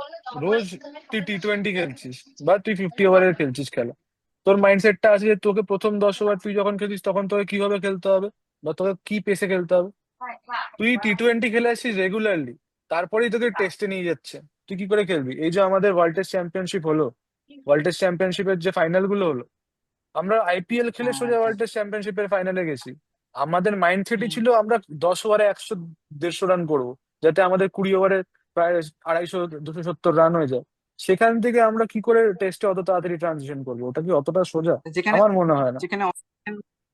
রোজ তুই টি20 খেলছিস বা তুই 50 ওভারের খেলছিস খেলা, তোর মাইন্ডসেটটা আছে যে তোকে প্রথম 10 ওভার তুই যখন খেলিস তখন তোকে কিভাবে খেলতে হবে বা তোকে কি পেসে খেলতে হবে। তুই টি20 খেলে আসছিস রেগুলারলি, তারপরেই তোকে টেস্টে নিয়ে যাচ্ছে, তুই কি করে খেলবি? এই যে আমাদের ওয়ার্ল্ড টেস্ট চ্যাম্পিয়নশিপ হলো, ওয়ার্ল্ড টেস্ট চ্যাম্পিয়নশিপের যে ফাইনাল গুলো হলো, আমরা আইপিএল খেলে হ্যাঁ সোজা একদম। ওয়ার্ল্ড টেস্ট চ্যাম্পিয়নশিপের ফাইনালে গেছি। আমাদের মাইন্ডসেটই হুম। ছিল আমরা 10 ওভারে 100 150 রান করবো, যাতে আমাদের 20 ওভারে প্রায় 250 270 রান হয়ে যায়। সেখান থেকে আমরা কি করে টেস্টে অত তাড়াতাড়ি ট্রানজিশন করবো? ওটা কি অতটা সোজা? যেখানে আমার মনে হয় না। যেখানে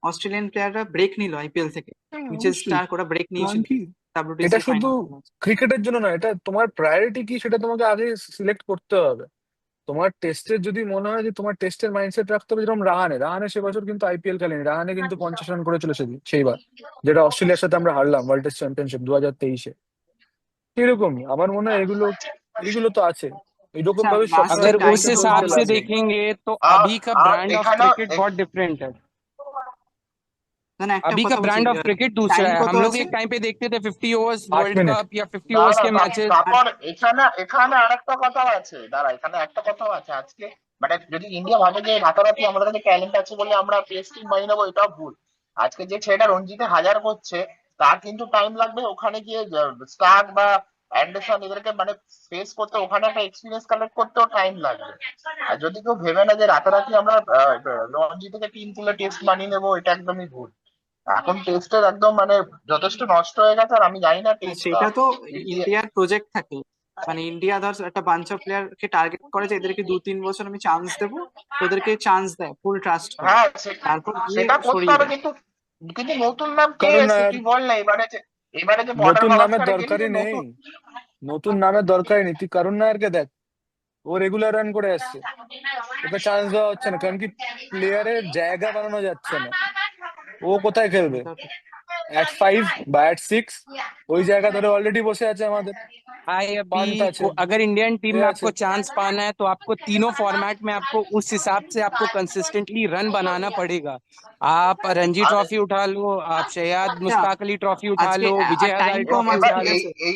অস্ট্রেলিয়ান প্লেয়াররা ব্রেক নিল আইপিএল থেকে, হ্যাঁ, মিচেল অবশ্যই। স্টার্ক ওরা ব্রেক কারণ নিয়েছিল কি, এটা ডাব্লিউটিসি শুধু ফাইনাল। ক্রিকেটের জন্য নয়, এটা তোমার প্রায়োরিটি কি সেটা তোমাকে আগে সিলেক্ট করতে হবে। তোমার টেস্টের যদি মনে হয় যে তোমার টেস্টের মাইন্ডসেট রাখতে হবে, যেরকম রাহানে সে বছর কিন্তু আইপিএল খেলেনি, রাহানে কিন্তু 50 রান করেছিল সেইবার, যেটা অস্ট্রেলিয়ার সাথে আমরা হারলাম ওয়ার্ল্ড টেস্ট চ্যাম্পিয়নশিপ 2023-এ। এরকমই আমার মনে হয়, এগুলো এগুলো তো আছে। এরকম আচ্ছা, ভাবে লাস্ট সবসময় अगर টাইম उस টেস্টে তো চলতে हिसाब से চলছে। লাগবে। देखेंगे तो আর अभी का আর ब्रांड ऑफ এখানেও क्रिकेट बहुत डिफरेंट है। না না, একটা अभी का কথা बलছি, ब्रांड ऑफ क्रिकेट दूसरा টাইम है। কত हम लोग আছে? एक टाइम पे देखते थे 50 ओवर्स 8 वर्ल्ड মিনিট। कप या 50 ओवर्स দাঁড়া, के मैचेस। আর তারপর এখানে এখানে আরেকটা কথাও আছে, দাঁড়া এখানে একটা কথাও আছে আজকে। মানে যদি ইন্ডিয়া ভাবে যে রাতারাতি আমাদের কাছে ট্যালেন্ট আছে বলে আমরা টেস্ট টিম বানিয়ে নেবো, এটাও ভুল। আজকে যে ছেলেটা রঞ্জিতে 1000 করছে, তার কিন্তু টাইম লাগবে ওখানে গিয়ে স্টার্ক বা অ্যান্ডারসন এদেরকে মানে ফেস করতে, ওখানে একটা এক্সপিরিয়েন্স কালেক্ট করতেও টাইম লাগবে। আর যদি কেউ ভেবে না যে রাতারাতি আমরা রঞ্জি থেকে টিম তুলে টেস্ট বানিয়ে নেবো, এটা একদমই ভুল। এখন টেস্টের একদম মানে যথেষ্ট নষ্ট হয়ে গেছে, আর আমি জানি না টেস্টটা সেটা তো ইন্ডিয়া। ইন্ডিয়ার প্রজেক্ট থাকে। মানে ইন্ডিয়া ধর একটা বাঞ্চ অফ প্লেয়ারকে টার্গেট করে যে এদেরকে 2-3 বছর আমি চান্স দেবো, ওদেরকে চান্স দেয়, ফুল ট্রাস্ট করে, হ্যাঁ, তারপর গিয়ে সেটা করতে সরিয়ে হবে, দেয়। কিন্তু কিন্তু নতুন নাম কে কারণ এসছে আর তুই বল না, এবারে যে বর্ডার নতুন নামের গাভাস্কারে গেলি তো দরকারই নেই, নতুন। নতুন নামের দরকারই নেই। তুই করুণ নায়ারকে দেখ, ও রেগুলার রান করে আসছে, ওকে চান্স দেওয়া হচ্ছে না কারণ কি প্লেয়ারের জায়গা বানানো যাচ্ছে না। ও কোথায় খেলবে? ওটা তো @5 বা @6 ওই জায়গা ধরে অলরেডি বসে আছে আমাদের। भाई পান্ট अभी আছে, अगर इंडियन टीम এ में আছে। आपको चांस पाना है तो आपको तीनों फॉर्मेट में आपको उस हिसाब से आपको कंसिस्टेंटली रन बनाना पड़ेगा। आप रणजी আর ट्रॉफी उठा लो, आप शहयाद আচ্ছা, मुश्ताक अली ट्रॉफी उठा আজকে लो, আর विजय টাইম हजारे কম ट्रॉफी আছে, এবার उठा ঠিক लो। আছে।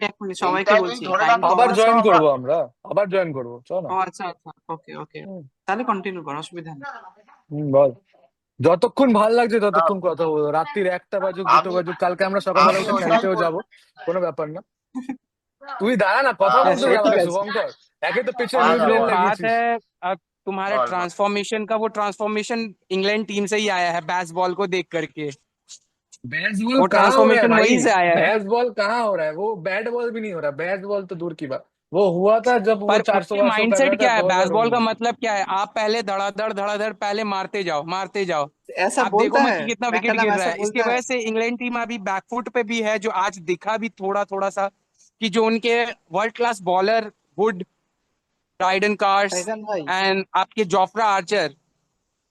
এক মিনিট সবাইকে এইটা তুই বলছি, ধরে টাইম রাখ, কম আবার আছে। জয়েন শোন করবো আমরা, আবার জয়েন করবো, চ না। ও আচ্ছা আচ্ছা, ওকে ওকে, হুম, তাহলে কন্টিনিউ কর, অসুবিধা নেই। বল। যতক্ষণ ভাল লাগছে না, ততক্ষণ কথা বলবো, রাত্রির 1টা বাজুক 2টো আমি বাজুক, কালকে আমরা সকালবেলা আমি উঠে ওটাই খেলতেও যাব, বলবো। কোনো ব্যাপার না। তুই দাঁড়া না, কথা আহ, है বলতে सो दे ঠিক আমাকে तो আছে। শুভঙ্কর। একে তো পেছনে अब বল না, নিউজিল্যান্ড जो বল बात লাগিয়েছিস। है, अब तुम्हारे বল বল। ट्रांसफॉर्मेशन का, वो ट्रांसफॉर्मेशन इंग्लैंड टीम से ही आया है, बैस बॉल को देख करके। बैस बॉल वो कहाँ हो रहा है ट्रांसफॉर्मेशन भाई? वहीं से आया है। बैस बॉल कहाँ हो रहा है? वो बैट बॉल भी नहीं हो रहा, बैस बॉल तो दूर की बात। वो हुआ था जब वो पर 400 उसके 400 कर रहा माइंडसेट था क्या है, बैसबॉल का 2019 में। मतलब क्या है, आप पहले धड़ाधड़ पहले मारते जाओ मारते जाओ। ऐसा आप देखो बोलता मत है, कि कितना विकेट मैकलम गिर रहा ऐसा है, इसकी बोलता है। वजह से इंग्लैंड टीम अभी बैकफुट पे भी है, जो आज दिखा भी थोड़ा थोड़ा सा कि जो उनके world class bowler would, ridden cars Faizan भाई, एंड आपके जोफ्रा आर्चर,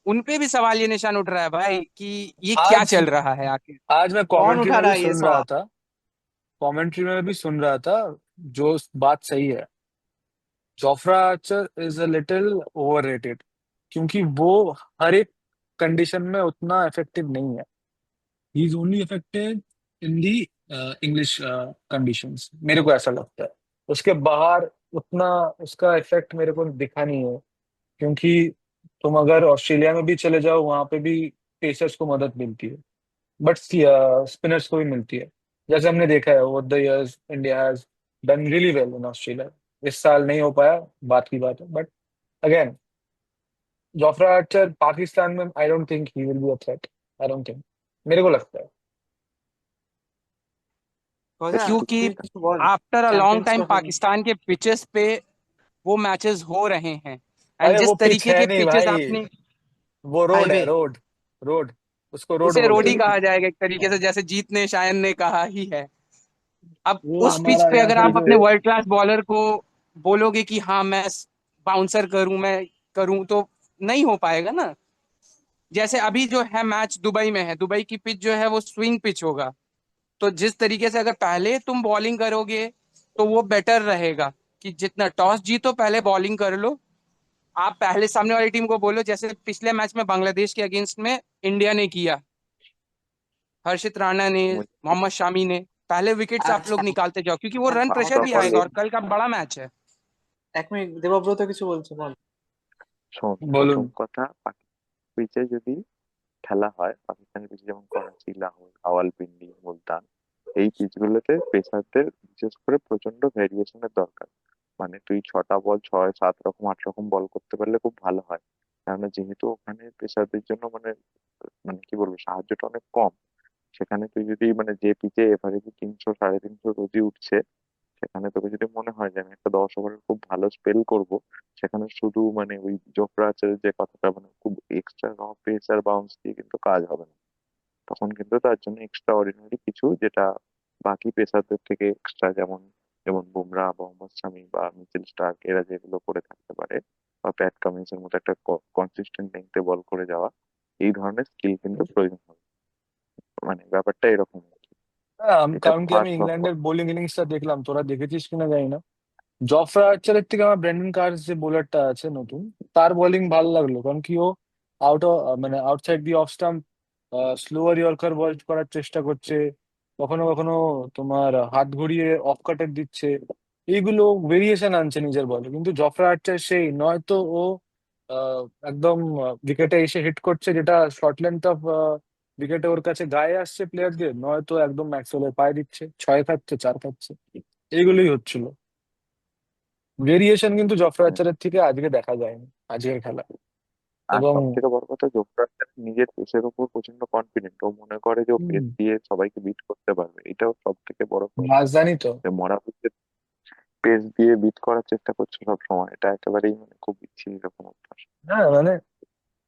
उन पे भी सवाल ये निशान उठ रहा है भाई कि ये क्या आज चल रहा है आखिर। आज मैं कौन कमेंट्री उठा में रहा भी है ये सुन रहा सवाल? था, कमेंट्री में भी सुन रहा था, जो बात सही है, Jofra Archer is a little overrated, क्योंकि वो हर एक कंडीशन में उतना इफेक्टिव नहीं है। He is only effective in the English conditions, मेरे को ऐसा लगता है। उसके बाहर उतना उसका इफेक्ट मेरे को दिखा नहीं है, क्योंकि तुम अगर ऑस्ट्रेलिया में भी चले जाओ, वहां पे भी पेसर्स को मदद मिलती है, बट स्पिनर्स को भी मिलती है। जैसे हमने देखा है over the years, India has done really well in Australia. इस साल नहीं हो पाया, बात की बात है, but again Jofra Archer Pakistan में I don't think he will be a threat, I don't think, मेरे को लगता है। गौजा, क्योंकि तू कुछ बोल, after a long Champions time trophy में। पाकिस्तान के पिचेस पे वो मैचेस हो रहे हैं, एंड अरे वो जिस पिच तरीके है के नहीं पिचेस भाई, आपने, वो रोड है, हाईवे। रोड, रोड, उसको रोड उसे बोलते रोडी हैं। कहा जाएगा एक तरीके से, जैसे जीत ने शायन ने कहा ही है। अब वो उस पिच हमारा पे यहाँ अगर पे आप जो अपने वर्ल्ड क्लास बॉलर को बोलोगे कि हाँ मैं बाउंसर करूं, मैं करूं, तो नहीं हो पाएगा ना। जैसे अभी जो है मैच दुबई में है, दुबई की पिच जो है वो स्विंग पिच होगा, तो जिस तरीके से अगर पहले तुम बॉलिंग करोगे तो वो बेटर रहेगा कि जितना टॉस जीतो पहले बॉलिंग कर लो। आप पहले सामने वाली टीम को बोलो, जैसे पिछले मैच में बांग्लादेश के अगेंस्ट में इंडिया ने किया, हर्षित राणा ने, मुझे मोहम्मद शामी ने, पहले विकेट्स आप আচ্ছা, लोग निकालते जाओ, क्योंकि वो रन আমার प्रेशर भी কথা आएगा শোন, और कल का बड़ा मैच है। এক মিনিট, দেবব্রত কিছু বলছে, বল। শোন, প্রথম बोलूं। কথা, পিচে যদি খেলা হয়, পাকিস্তানের পিচে যেমন করাচি, লাহোর, রাওয়ালপিন্ডি, মুলতান, এই পিচগুলোতে পেসারদের বিশেষ করে প্রচন্ড ভেরিয়েশনের দরকার। মানে তুই 6টা বল 6 7 রকম 8 রকম বল করতে পারলে খুব ভালো হয়। কেননা যেহেতু ওখানে পেসারদের জন্য মানে মানে কি বলবো, সাহায্যটা অনেক কম। সেখানে তুই যদি মানে যে পিচে এভারেজে 300 350 রোজই উঠছে, সেখানে তোকে যদি মনে হয় যে আমি একটা 10 ওভারের খুব ভালো স্পেল করব, সেখানে শুধু মানে ওই জোফরা আর্চারের যে কথাটা, মানে খুব এক্সট্রা পেস আর বাউন্স দিয়ে কিন্তু কাজ হবে না। তখন কিন্তু তার জন্য এক্সট্রা অর্ডিনারি কিছু, যেটা বাকি পেসারদের থেকে এক্সট্রা, যেমন যেমন বুমরা, মোহাম্মদ শামি বা মিচেল স্টার্ক, এরা যেগুলো করে থাকতে পারে, বা প্যাট কামিন্স এর মতো একটা কনসিস্টেন্ট লেংথে বল করে যাওয়া, এই ধরনের স্কিল কিন্তু প্রয়োজন হবে। মানে ব্যাপারটা এরকম আর কি। হ্যাঁ, এটা কারণ কি আমি ফার্স্ট অফ অল। ইংল্যান্ডের বোলিং ইনিংসটা দেখলাম, তোরা দেখেছিস কিনা জানি না। জফরা আর্চারের থেকে আমার ব্র্যান্ডন কার্স যে বোলারটা আছে নতুন, তার বোলিং ভালো লাগলো, কারণ কি ও মানে outside the off stump slower yorker ball করার চেষ্টা করছে, কখনো কখনো তোমার হাত ঘুরিয়ে অফ কাটের দিচ্ছে, এইগুলো ভেরিয়েশন আনছে নিজের বলে। কিন্তু জফরা আর্চার সেই নয়তো ও একদম উইকেটে এসে হিট করছে, যেটা শর্ট লেন্থ অফ উইকেটে ওর কাছে গায়ে আসছে প্লেয়ারদের, নয়তো একদম ম্যাক্সওয়েলের পায়ে দিচ্ছে, 6 খাচ্ছে 4 খাচ্ছে, এইগুলোই হচ্ছিল। ভেরিয়েশন কিন্তু জফরা আর্চারের থেকে আজকে দেখা যায়নি আজকের খেলা। আর এবং সব থেকে বড় কথা, জোফরা আর্চার নিজের পেসের উপর প্রচন্ড কনফিডেন্ট। ও মনে করে যে ও পেস দিয়ে সবাইকে বিট করতে পারবে, এটাও সব থেকে বড় প্রবলেম। রাজধানী তো। যে মরা পিচে পেস দিয়ে বিট করার চেষ্টা করছে সব সময়, এটা একেবারেই মানে খুব বিচ্ছিরি রকম অভ্যাস। হ্যাঁ মানে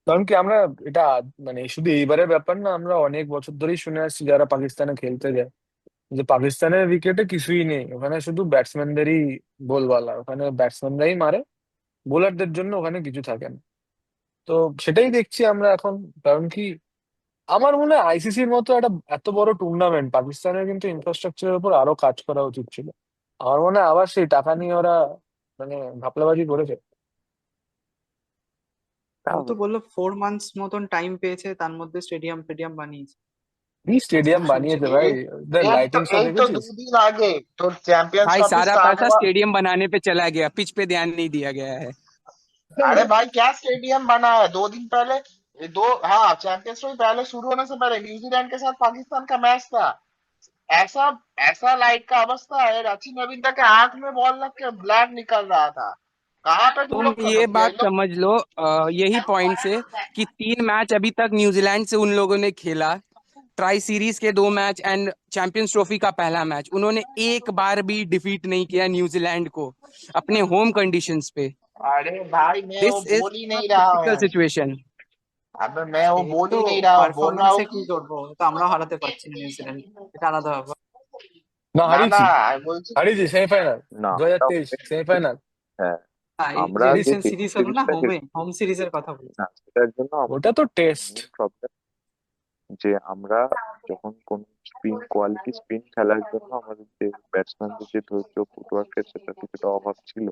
কারণ কি আমরা এটা মানে শুধু এইবারের ব্যাপার না, আমরা অনেক বছর ধরেই শুনে আসছি যারা পাকিস্তানে খেলতে যায় যে পাকিস্তানের উইকেটে কিছুই নেই, ওখানে শুধু ব্যাটসম্যানদেরই বলবালা, ওখানে ব্যাটসম্যানরাই মারে, বোলারদের জন্য ওখানে কিছু থাকে না। তো সেটাই দেখছি আমরা এখন। কারণ কি আমার মনে হয় আইসিসির মতো একটা এত বড় টুর্নামেন্ট, পাকিস্তানের কিন্তু ইনফ্রাস্ট্রাকচারের উপর আরো কাজ করা উচিত ছিল। আমার মনে হয় আবার সেই টাকা নিয়ে ওরা মানে ঘাপলাবাজি করেছে। তা ও তো হতে বললো 4 মান্থস মতন টাইম পেয়েছে, তার মধ্যে স্টেডিয়াম ফেডিয়াম বানিয়েছে। কি স্টেডিয়াম যতদূর শুনছি বানিয়েছে ভাই, এই ওদের লাইটিং শো এই তো দেখেছিস? 2 দিন আগে তোর চ্যাম্পিয়ंस भाई ट्रॉफी सारा स्टार्ट पैसा हुआ। स्टेडियम बनाने पे चला गया, पिच पे ध्यान नहीं दिया गया है। अरे भाई क्या स्टेडियम बना है 2 दिन पहले। ये दो, हाँ, चैंपियंस ट्रॉफी पहले शुरू होने से पहले न्यूजीलैंड के साथ पाकिस्तान का मैच था। ऐसा ऐसा लाइट का अवस्था है, रचिन रविंद्र के आंख में बॉल लग के ब्लड निकल रहा था। कहाँ पे तुम तुम लोग ये ये बात लोग। समझ लो, यही पॉइंट से कि 3 मैच अभी तक न्यूजीलैंड से उन लोगों ने खेला, ट्राई सीरीज के 2 मैच एंड चैंपियंस ट्रॉफी का पहला मैच, उन्होंने एक बार भी डिफीट नहीं किया न्यूजीलैंड को अपने होम कंडीशंस पे। अरे भाई मैं वो दिस इज बोल ही नहीं रहा क्रिटिकल हूँ। सिचुएशन। अबे मैं वो সে बोल তো ही नहीं रहा हूँ, बोल रहा हूँ পারফরমেন্সে কি कि করবো, ও তো আমরাও হারাতে পারছি না নিউজিল্যান্ড, এটা আলাদা ব্যাপার। না ना ना হারিয়েছি, बोलছি। হারিয়েছি সেমিফাইনাল, না, দু হাজার ওটা তেইশ হবে। সেমিফাইনাল। হ্যাঁ, এই আমরা যে যে রিসেন্ট টেস্ট সিরিজ হলো না, সিরিজটা হোমে, খেলছি হোম সিরিজের কথা বলছি। না, সেটার জন্য ওটা আমাদের তো টেস্ট। মেন প্রবলেম যে আমরা যখন কোন স্পিন কোয়ালিটি স্পিন খেলার জন্য আমাদের যে ব্যাটসম্যানদের যে ধৈর্য ফুটওয়ার্কের সেটা কিছুটা অভাব ছিল।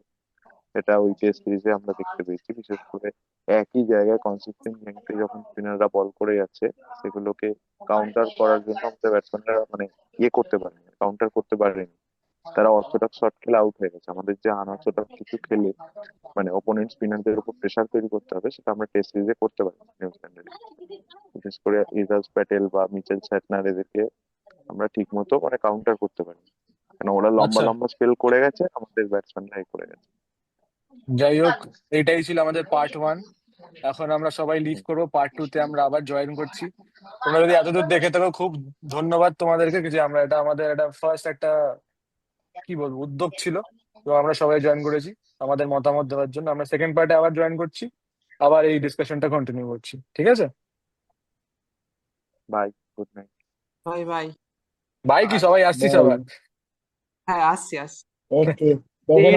এটা ওই টেস্ট সিরিজে আমরা দেখতে পেয়েছি, বিশেষ করে একই জায়গায় কনসিস্টেন্টলি যখন স্পিনাররা বল করে যাচ্ছে সেগুলোকে কাউন্টার করার জন্য আমাদের ব্যাটসম্যানরা মানে করতে পারেনি, কাউন্টার করতে পারেনি। তারা অর্থোডক্স শট খেলে আউট হয়ে গেছে। আমাদের যে আনঅর্থোডক্স কিছু খেলে মানে ওপোনেন্ট স্পিনারদের উপর প্রেসার তৈরি করতে হবে, সেটা আমরা টেস্ট সিরিজে করতে পারি নিউজিল্যান্ডের বিপক্ষে। বিশেষ করে ইজাজ প্যাটেল বা মিচেল স্যাটনার এদেরকে আমরা ঠিক মতো মানে কাউন্টার করতে পারি, কেন ওরা লম্বা আচ্ছা, লম্বা স্পেল করে গেছে, আমাদের ব্যাটসম্যানরা করে গেছে। যাই হোক, এটাই ছিল আমাদের পার্ট 1। এখন আমরা সবাই লিভ করবো, পার্ট 2 তে আমরা আবার জয়েন করছি। তোমরা যদি এতদূর দেখে থাকো খুব ধন্যবাদ তোমাদেরকে, যে আমরা এটা আমাদের একটা ফার্স্ট একটা কি বলবো উদ্যোগ ছিল, তো আমরা সবাই জয়েন করেছি আমাদের মতামত দেওয়ার জন্য। আমরা সেকেন্ড পার্টে আবার জয়েন করছি, আবার এই ডিসকাশনটা কন্টিনিউ করছি, ঠিক আছে? Bye, good night. Bye bye. Bye কি, সবাই আসছি বাই। সবার। হ্যাঁ, আসছি আসছি। ওকে, তখন